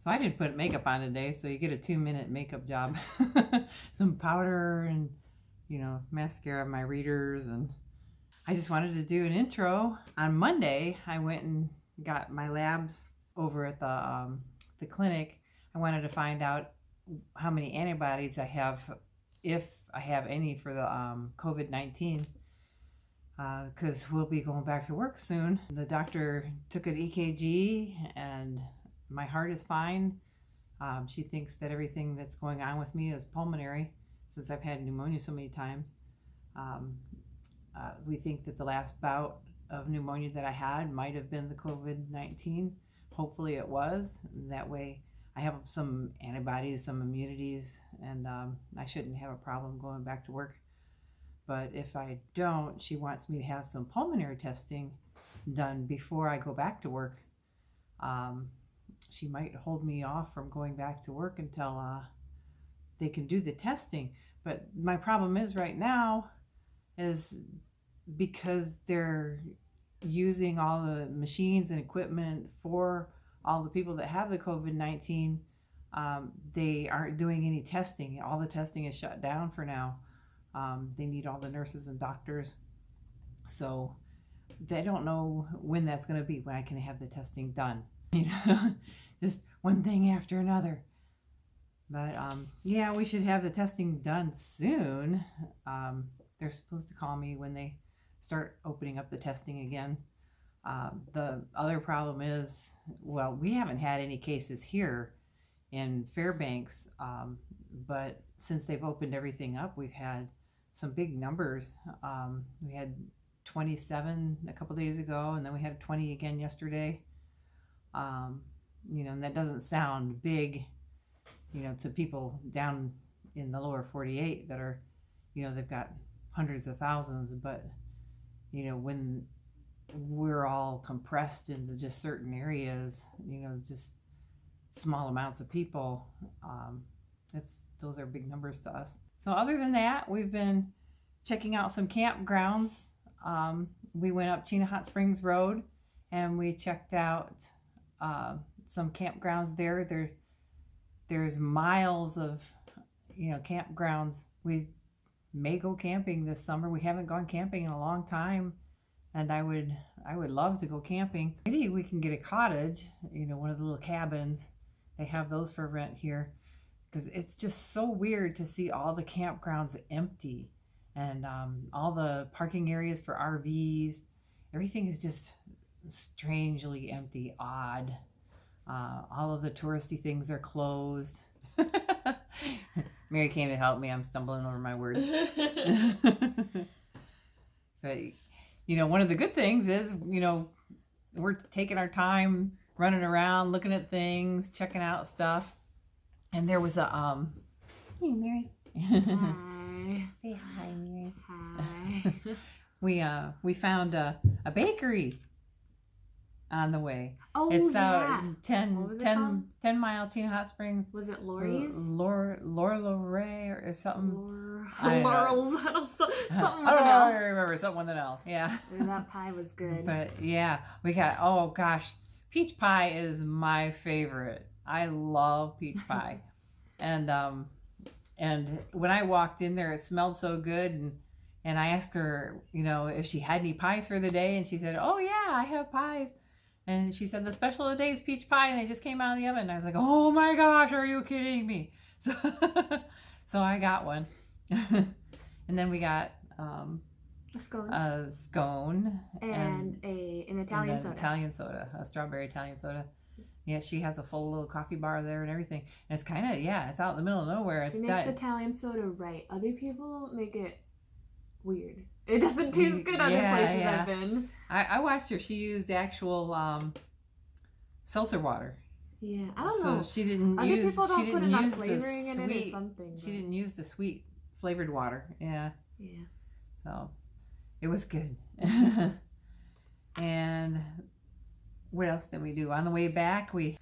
So I didn't put makeup on today, so you get a 2-minute makeup job. Some powder and, mascara, my readers, and I just wanted to do an intro. On Monday, I went and got my labs over at the clinic. I wanted to find out how many antibodies I have, if I have any, for the COVID-19. Because we'll be going back to work soon. The doctor took an EKG and my heart is fine. She thinks that everything that's going on with me is pulmonary since I've had pneumonia so many times. We think that the last bout of pneumonia that I had might have been the COVID-19. Hopefully it was. That way I have some antibodies, some immunities, and I shouldn't have a problem going back to work. But if I don't, she wants me to have some pulmonary testing done before I go back to work. She might hold me off from going back to work until they can do the testing. But my problem is right now is because they're using all the machines and equipment for all the people that have the COVID-19, they aren't doing any testing. All the testing is shut down for now. They need all the nurses and doctors. So they don't know when that's going to be, when I can have the testing done. Just one thing after another. But yeah, we should have the testing done soon. They're supposed to call me when they start opening up the testing again. The other problem is, well, we haven't had any cases here in Fairbanks, but since they've opened everything up, we've had some big numbers. We had 27 a couple days ago, and then we had 20 again yesterday. And that doesn't sound big, to people down in the lower 48 that are, they've got hundreds of thousands, but, when we're all compressed into just certain areas, just small amounts of people, those are big numbers to us. So other than that, we've been checking out some campgrounds. We went up Chena Hot Springs Road and we checked out some campgrounds there. There's miles of campgrounds. We may go camping this summer. We haven't gone camping in a long time, and I would love to go camping. Maybe we can get a cottage, one of the little cabins. They have those for rent here, because it's just so weird to see all the campgrounds empty, and all the parking areas for RVs. Everything is just strangely empty, odd. All of the touristy things are closed. Mary came to help me. I'm stumbling over my words. But, one of the good things is, we're taking our time running around, looking at things, checking out stuff. And there was a, hey, Mary. Hi. Say hi, Mary. Hi. We found a bakery on the way. Oh, it's yeah. 10 Mile Chena Hot Springs. Was it Lori's? Laura or something. Laurel's. Something I remember something with an L. Yeah. That pie was good. But yeah, we got, oh gosh, peach pie is my favorite. I love peach pie. And when I walked in there, it smelled so good, and I asked her, if she had any pies for the day, and she said, oh yeah, I have pies. And she said, the special of the day is peach pie, and they just came out of the oven. And I was like, oh my gosh, are you kidding me? So I got one. And then we got a scone and an Italian soda. A strawberry Italian soda. Yeah, she has a full little coffee bar there and everything. And it's kind of, it's out in the middle of nowhere. She makes Italian soda right. Other people make it weird. It doesn't taste good other places I've been. I watched her. She used actual seltzer water. Yeah, I don't know. So she didn't other use. people don't she put didn't enough use flavoring in sweet, it or something. She didn't use the sweet flavored water. Yeah. Yeah. So it was good. And what else did we do on the way back? We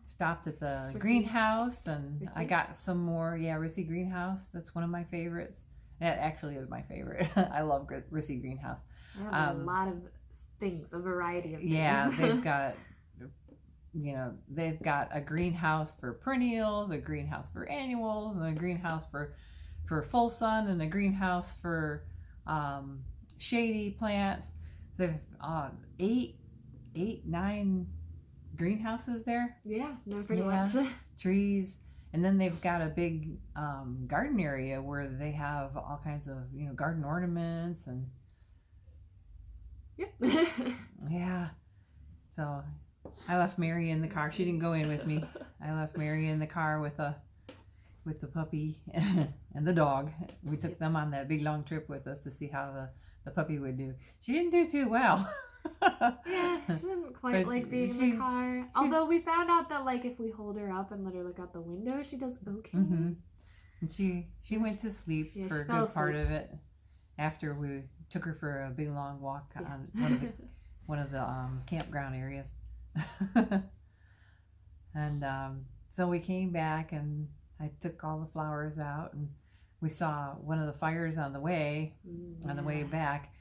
stopped at the greenhouse, and Rissy? I got some more. Yeah, Rissy Greenhouse. That's one of my favorites. That actually is my favorite. I love Rissy Greenhouse. They have a lot of things, a variety of things. Yeah, they've got they've got a greenhouse for perennials, a greenhouse for annuals, and a greenhouse for full sun, and a greenhouse for shady plants. So they've 9 greenhouses there. Yeah, they're pretty much trees. And then they've got a big garden area where they have all kinds of garden ornaments and Yep. yeah. So I left Mary in the car. She didn't go in with me. I left Mary in the car with the puppy and the dog. We took them on that big long trip with us to see how the puppy would do. She didn't do too well. Yeah, she didn't quite like being in the car. Although we found out that if we hold her up and let her look out the window, she does okay. Mm-hmm. And she went to sleep for a good part of it after we took her for a big long walk on one of the campground areas. And so we came back and I took all the flowers out, and we saw one of the fires on the way back.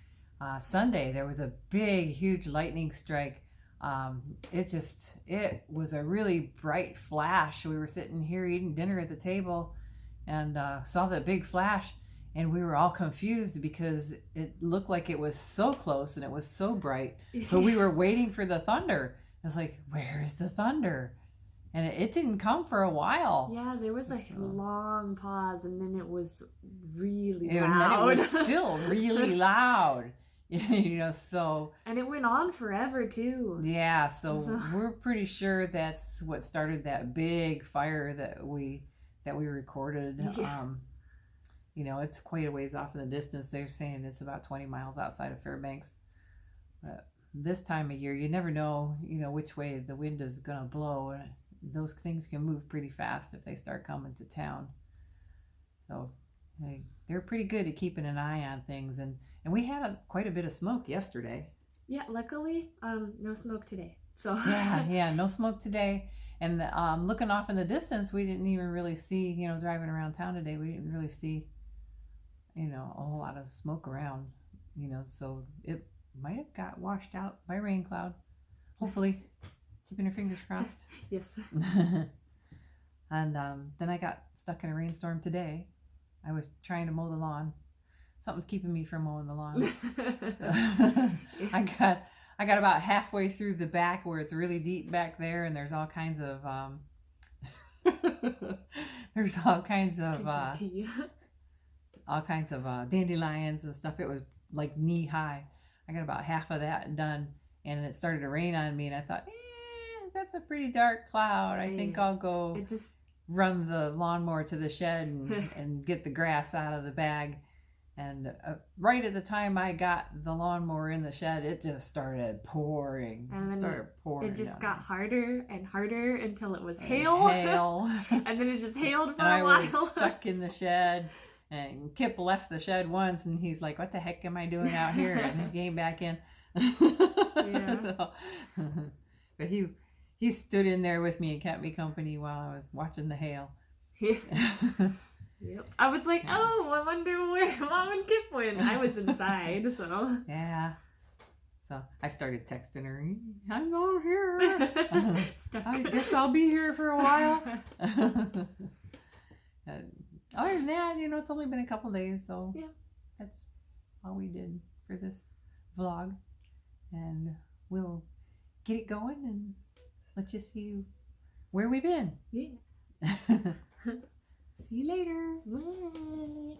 Sunday there was a big huge lightning strike. It was a really bright flash. We were sitting here eating dinner at the table and saw the big flash, and we were all confused because it looked like it was so close and it was so bright. So we were waiting for the thunder. I was like, where's the thunder? And it didn't come for a while. Yeah, there was a long pause, and then it was really loud. And then it was still really loud. So... And it went on forever, too. Yeah, so we're pretty sure that's what started that big fire that we recorded. Yeah. It's quite a ways off in the distance. They're saying it's about 20 miles outside of Fairbanks. But this time of year, you never know, which way the wind is going to blow. Those things can move pretty fast if they start coming to town. So they're pretty good at keeping an eye on things. And we had quite a bit of smoke yesterday. Yeah, luckily, no smoke today. So yeah, no smoke today. And looking off in the distance, we didn't even really see, driving around town today, we didn't really see, a whole lot of smoke around, so it might have got washed out by rain cloud. Hopefully. Keeping your fingers crossed. Yes. And then I got stuck in a rainstorm today. I was trying to mow the lawn. Something's keeping me from mowing the lawn. So, I got about halfway through the back where it's really deep back there, and there's all kinds of dandelions and stuff. It was like knee high. I got about half of that done, and it started to rain on me, and I thought, that's a pretty dark cloud. I think I'll go run the lawnmower to the shed and get the grass out of the bag. And right at the time I got the lawnmower in the shed, it just started pouring. It just got harder and harder until it was hail. And then it just hailed for a while. I was stuck in the shed, and Kip left the shed once, and he's like, what the heck am I doing out here? And he came back in. Yeah. But he stood in there with me and kept me company while I was watching the hail. Yeah. Yep. I was like, oh, I wonder where Mom and Kip went. I was inside, so. Yeah. So I started texting her, I'm over here. I guess I'll be here for a while. Other than that, it's only been a couple days, so yeah, that's all we did for this vlog. And we'll get it going and let you see where we've been. Yeah. See you later. Bye.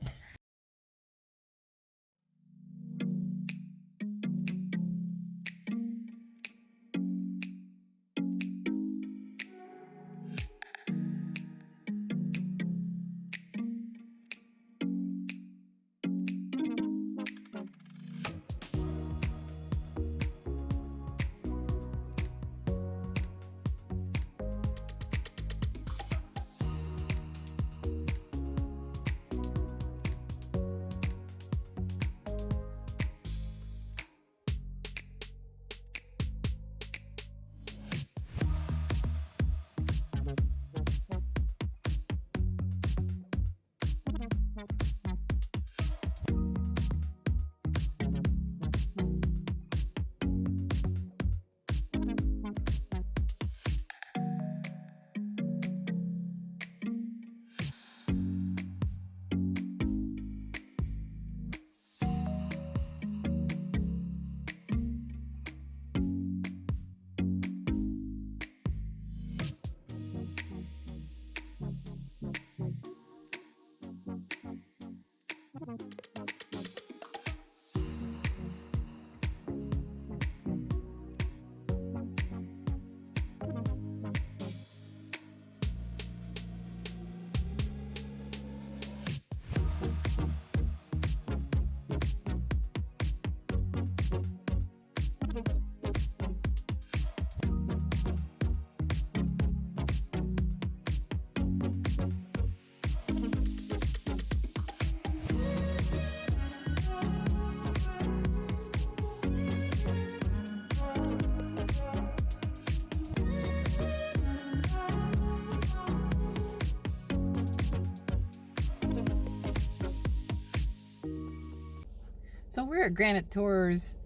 So we're at Granite Tours.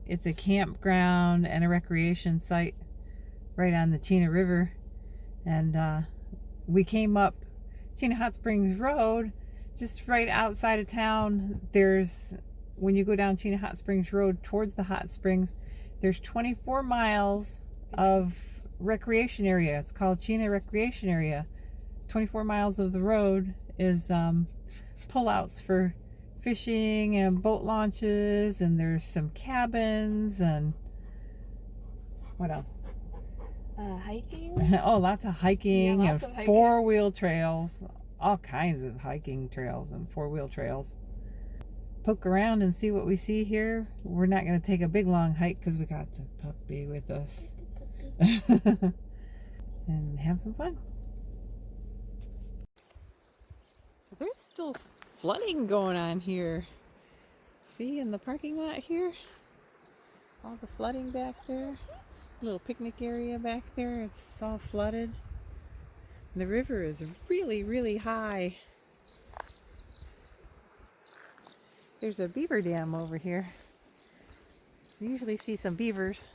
It's a campground and a recreation site right on the Chena River. And we came up Chena Hot Springs Road, just right outside of town. When you go down Chena Hot Springs Road towards the hot springs, there's 24 miles of recreation area. It's called Chena Recreation Area. 24 miles of the road is pullouts for fishing and boat launches, and there's some cabins and what else? Hiking. Oh, lots of hiking, Yeah, and lots of hiking. four-wheel trails, all kinds of hiking trails and four-wheel trails. Poke around and see what we see here. We're not going to take a big long hike because we got the puppy with us. And have some fun. So there's still flooding going on here. See, in the parking lot here? All the flooding back there. Little picnic area back there. It's all flooded. And the river is really, really high. There's a beaver dam over here. You usually see some beavers.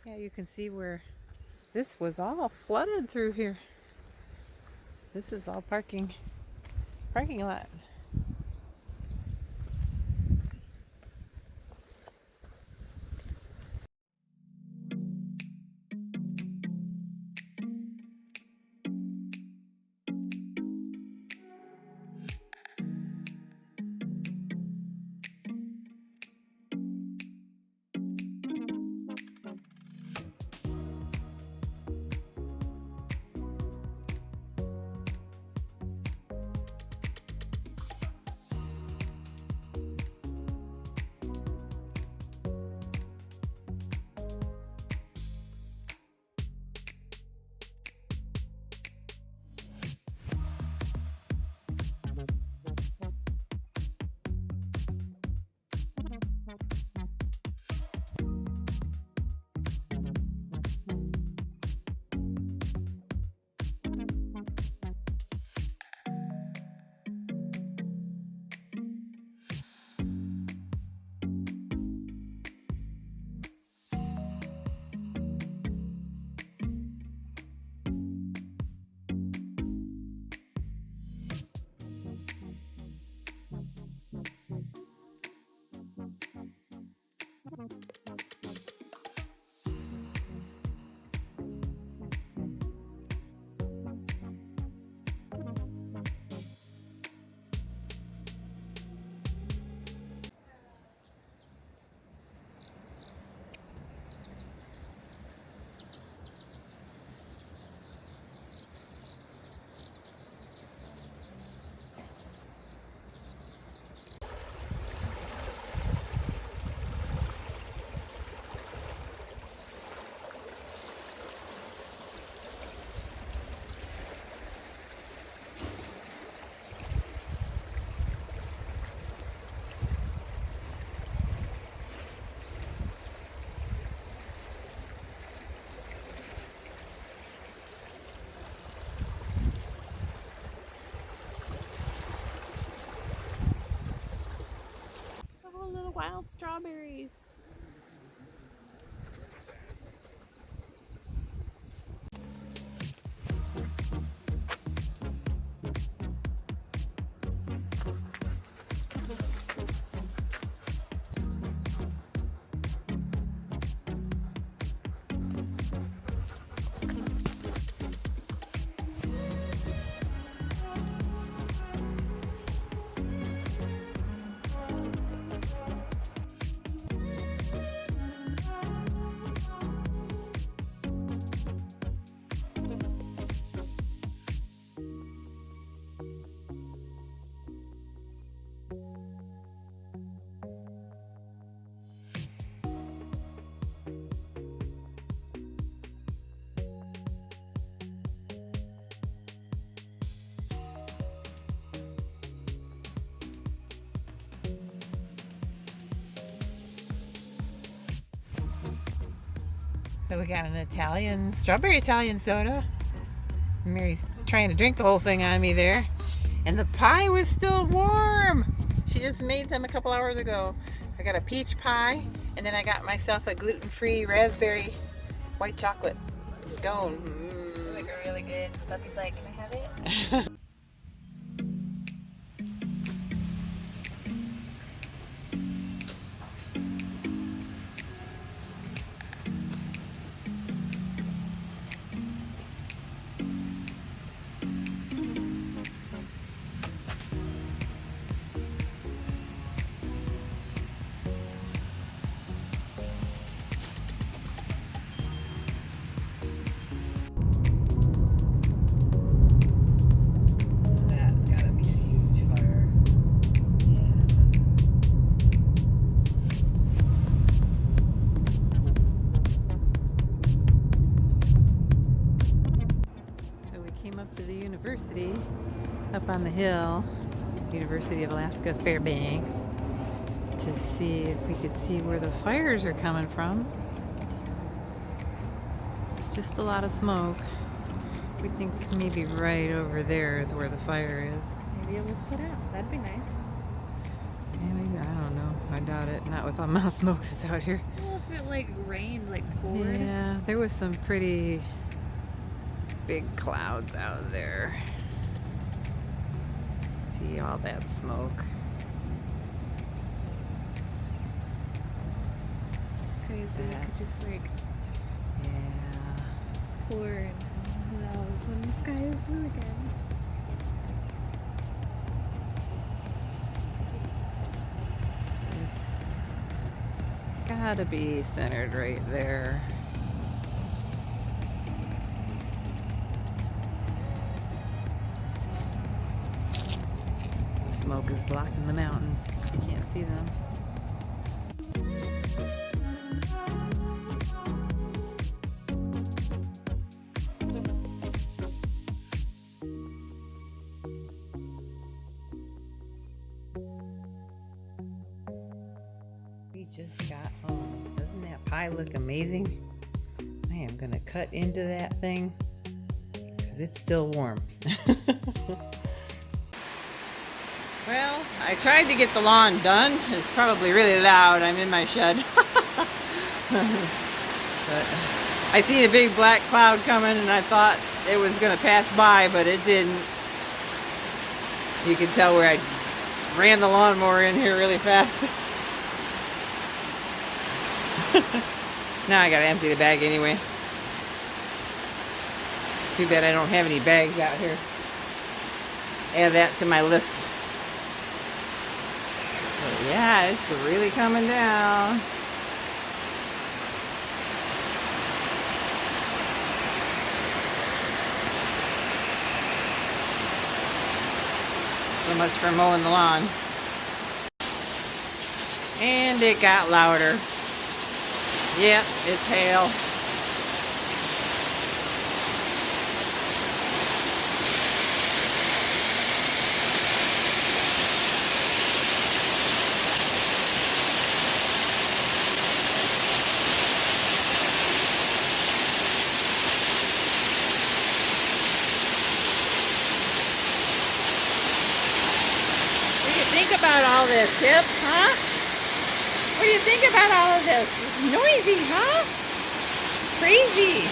Yeah, you can see where this was all flooded through here. This is all parking lot. Little wild strawberries. So we got an strawberry Italian soda. Mary's trying to drink the whole thing on me there. And the pie was still warm. She just made them a couple hours ago. I got a peach pie, and then I got myself a gluten-free raspberry white chocolate scone. They look really good. Puppy's like, can I have it? That's gotta be a huge fire. So we came up to the university up on the hill, University of Alaska Fairbanks, to see if we could see where the fires are coming from. Just a lot of smoke. We think maybe right over there is where the fire is. Maybe it was put out. That'd be nice. Yeah, maybe, I don't know. I doubt it. Not with the amount of smoke that's out here. Well, if it like rained, like poured. Yeah, there was some pretty big clouds out there. See all that smoke. Crazy. It could Yes. just like Yeah. pour and melt when the sky is blue again. It's gotta be centered right there. The smoke is blocking the mountains. You can't see them. We just got home. Doesn't that pie look amazing? I am gonna cut into that thing because it's still warm. Well, I tried to get the lawn done. It's probably really loud. I'm in my shed. But I seen a big black cloud coming and I thought it was gonna pass by, but it didn't. You can tell where I ran the lawnmower in here really fast. Now I gotta empty the bag anyway. Too bad I don't have any bags out here. Add that to my list. But yeah, it's really coming down. So much for mowing the lawn. And it got louder. Yep, it's hail. What do you think about all this, Tip? Huh? What do you think about all of this? It's noisy, huh? Crazy.